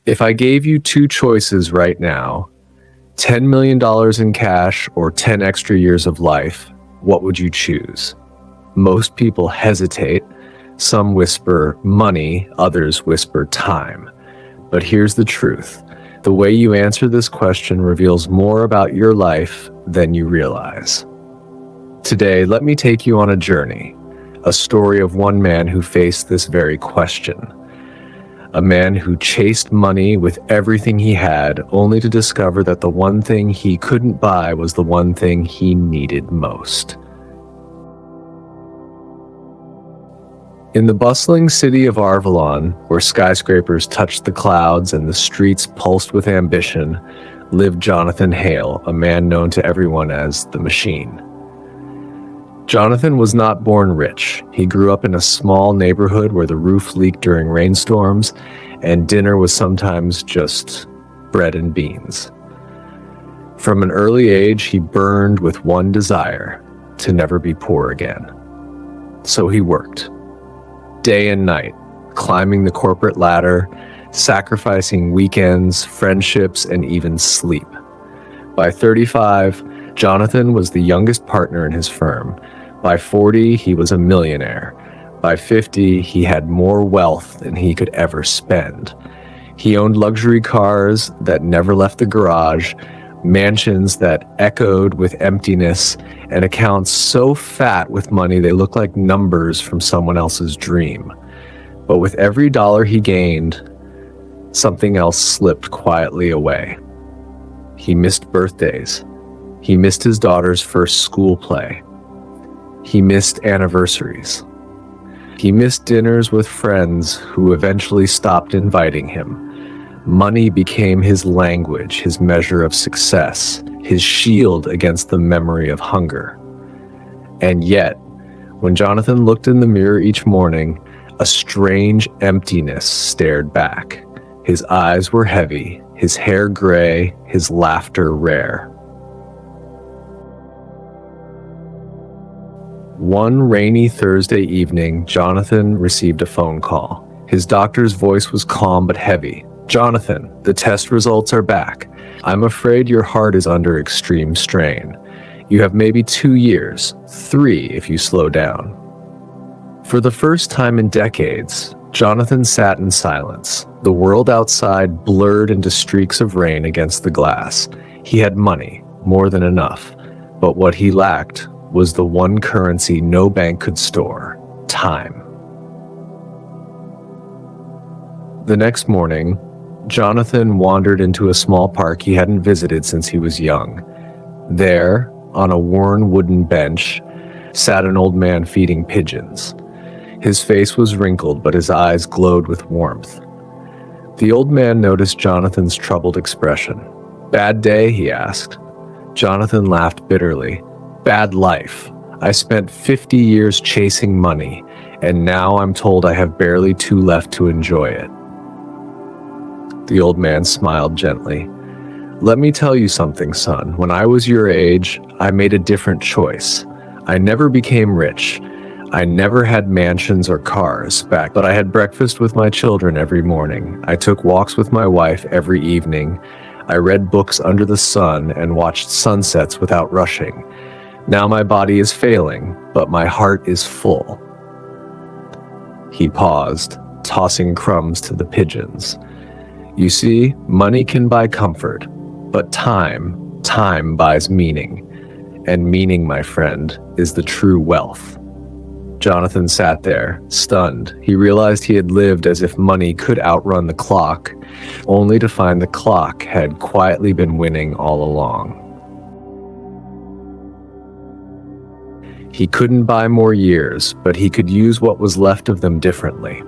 If I gave you two choices right now, $10 million in cash or 10 extra years of life, what would you choose? Most people hesitate. Some whisper money, others whisper time. But here's the truth. The way you answer this question reveals more about your life than you realize. Today, let me take you on a journey, a story of one man who faced this very question. A man who chased money with everything he had, only to discover that the one thing he couldn't buy was the one thing he needed most. In the bustling city of Arvalon, where skyscrapers touched the clouds and the streets pulsed with ambition, lived Jonathan Hale, a man known to everyone as the Machine. Jonathan was not born rich. He grew up in a small neighborhood where the roof leaked during rainstorms, and dinner was sometimes just bread and beans. From an early age, he burned with one desire: to never be poor again. So he worked, day and night, climbing the corporate ladder, sacrificing weekends, friendships, and even sleep. By 35, Jonathan was the youngest partner in his firm. By 40, he was a millionaire. By 50, he had more wealth than he could ever spend. He owned luxury cars that never left the garage, mansions that echoed with emptiness, and accounts so fat with money they looked like numbers from someone else's dream. But with every dollar he gained, something else slipped quietly away. He missed birthdays. He missed his daughter's first school play. He missed anniversaries. He missed dinners with friends who eventually stopped inviting him. Money became his language, his measure of success, his shield against the memory of hunger. And yet, when Jonathan looked in the mirror each morning, a strange emptiness stared back. His eyes were heavy, his hair gray, his laughter rare. One rainy Thursday evening, Jonathan received a phone call. His doctor's voice was calm but heavy. "Jonathan, the test results are back. I'm afraid your heart is under extreme strain. You have maybe 2 years, 3 if you slow down." For the first time in decades, Jonathan sat in silence. The world outside blurred into streaks of rain against the glass. He had money, more than enough, but what he lacked was the one currency no bank could store: time. The next morning, Jonathan wandered into a small park he hadn't visited since he was young. There, on a worn wooden bench, sat an old man feeding pigeons. His face was wrinkled, but his eyes glowed with warmth. The old man noticed Jonathan's troubled expression. "Bad day?" he asked. Jonathan laughed bitterly. "Bad life. I spent 50 years chasing money, and now I'm told I have barely 2 left to enjoy it." The old man smiled gently. "Let me tell you something, son. When I was your age, I made a different choice. I never became rich. I never had mansions or cars back, but I had breakfast with my children every morning. I took walks with my wife every evening. I read books under the sun and watched sunsets without rushing. Now my body is failing, but my heart is full." He paused, tossing crumbs to the pigeons. "You see, money can buy comfort, but time buys meaning. And meaning, my friend, is the true wealth." Jonathan sat there, stunned. He realized he had lived as if money could outrun the clock, only to find the clock had quietly been winning all along. He couldn't buy more years, but he could use what was left of them differently.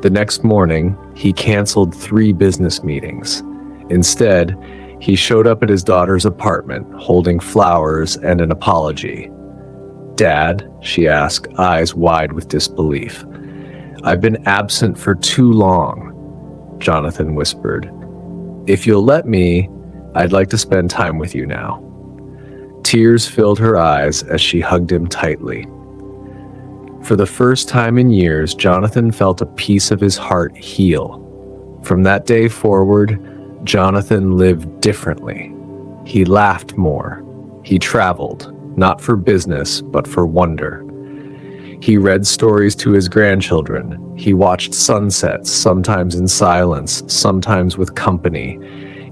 The next morning, he canceled 3 business meetings. Instead, he showed up at his daughter's apartment, holding flowers and an apology. "Dad?" she asked, eyes wide with disbelief. "I've been absent for too long," Jonathan whispered. "If you'll let me, I'd like to spend time with you now." Tears filled her eyes as she hugged him tightly. For the first time in years, Jonathan felt a piece of his heart heal. From that day forward, Jonathan lived differently. He laughed more. He traveled, not for business, but for wonder. He read stories to his grandchildren. He watched sunsets, sometimes in silence, sometimes with company.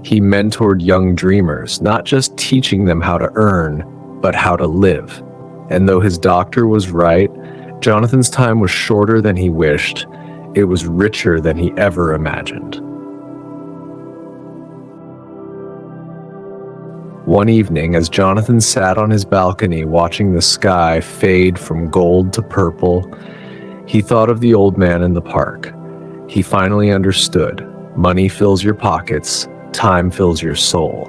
He mentored young dreamers, not just teaching them how to earn, but how to live. And though his doctor was right, Jonathan's time was shorter than he wished. It was richer than he ever imagined. One evening, as Jonathan sat on his balcony watching the sky fade from gold to purple, he thought of the old man in the park. He finally understood. Money fills your pockets, time fills your soul.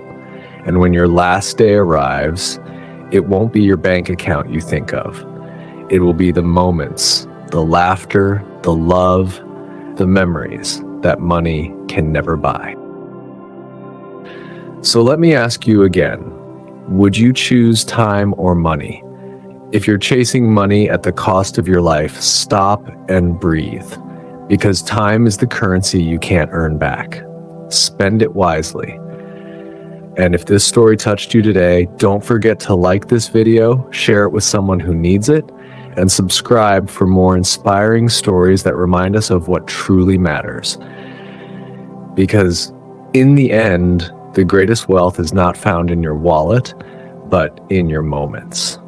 And when your last day arrives, it won't be your bank account you think of. It will be the moments, the laughter, the love, the memories that money can never buy. So let me ask you again, would you choose time or money? If you're chasing money at the cost of your life, stop and breathe, because time is the currency you can't earn back. Spend it wisely. And if this story touched you today, don't forget to like this video, share it with someone who needs it, and subscribe for more inspiring stories that remind us of what truly matters. Because in the end, the greatest wealth is not found in your wallet, but in your moments.